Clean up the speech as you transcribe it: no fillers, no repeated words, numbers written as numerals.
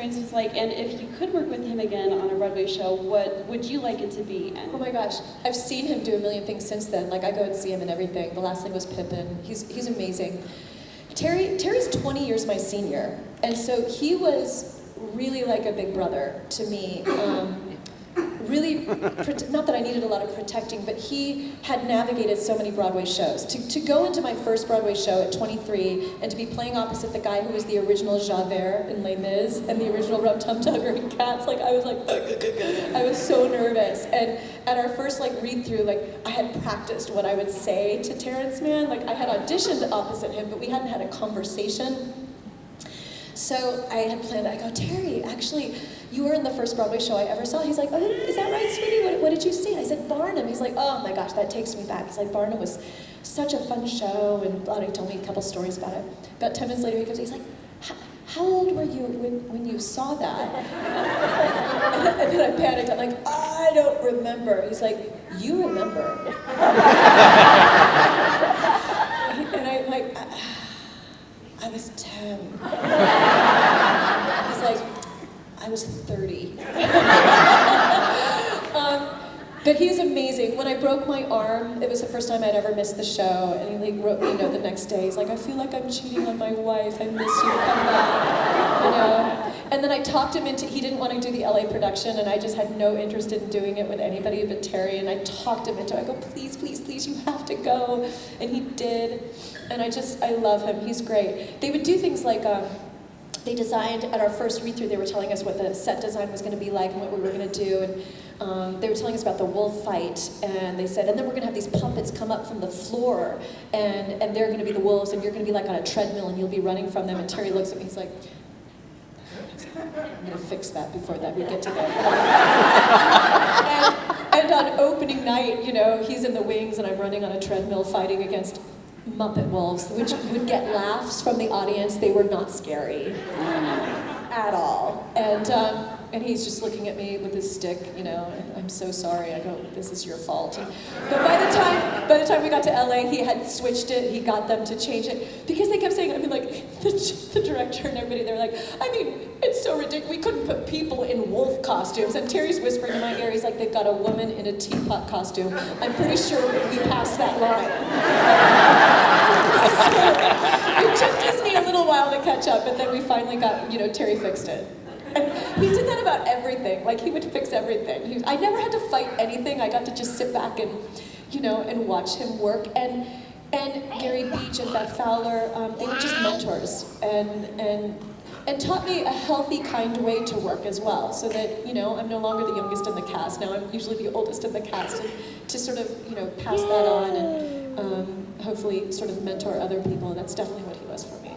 experience was like, and if you could work with him again on a Broadway show, what would you like it to be? And oh my gosh, I've seen him do a million things since then. Like I go and see him and everything. The last thing was Pippin. He's amazing. Terry's 20 years my senior, and so he was really like a big brother to me. Really, not that I needed a lot of protecting, but he had navigated so many Broadway shows. To go into my first Broadway show at 23 and to be playing opposite the guy who was the original Javert in Les Mis and the original Rum Tum Tugger in Cats, like I was like, I was so nervous. And at our first like read through, like I had practiced what I would say to Terrence Mann. Like I had auditioned opposite him, but we hadn't had a conversation. So I had planned, I go, Terry, actually, you were in the first Broadway show I ever saw. He's like, oh, is that right, sweetie? What did you see? I said, Barnum. He's like, oh my gosh, that takes me back. He's like, Barnum was such a fun show, and blah, he told me a couple stories about it. About 10 minutes later, he goes, he's like, how old were you when you saw that? And then I panicked. I'm like, I don't remember. He's like, you remember. And I'm like, I was 10. He's like, I was 30. But he's amazing. When I broke my arm, it was the first time I'd ever missed the show, and he like wrote me a note the next day. He's like, I feel like I'm cheating on my wife. I miss you. Come back. You know? And then I talked him into, he didn't want to do the LA production, and I just had no interest in doing it with anybody but Terry, and I talked him into it. I go, please, please, please, you have to go. And he did. And I love him. He's great. They would do things like, they designed, at our first read-through, they were telling us what the set design was going to be like and what we were going to do. And they were telling us about the wolf fight. And they said, and then we're going to have these puppets come up from the floor. And they're going to be the wolves, and you're going to be like on a treadmill, and you'll be running from them. And Terry looks at me, he's like, I'm going to fix that before that we get to that. and on opening night, you know, he's in the wings, and I'm running on a treadmill fighting against Muppet wolves, which would get laughs from the audience. They were not scary at all. And he's just looking at me with his stick, you know, and I'm so sorry. I go, this is your fault. But by the time we got to LA, he had switched it. He got them to change it because they kept saying, I mean, like the director and everybody, they're like, I mean, it's so ridiculous. We couldn't put people in wolf costumes. And Terry's whispering in my ear, he's like, they've got a woman in a teapot costume. I'm pretty sure we passed that line. So it took Disney a little while to catch up, and then we finally got, you know, Terry fixed it. And he did that about everything. Like, he would fix everything. I never had to fight anything. I got to just sit back and, you know, and watch him work. And Gary Beach and Beth Fowler, they were just mentors and taught me a healthy, kind way to work as well, so that, you know, I'm no longer the youngest in the cast. Now I'm usually the oldest in the cast, and to sort of, you know, pass that on and hopefully sort of mentor other people. That's definitely what he was for me.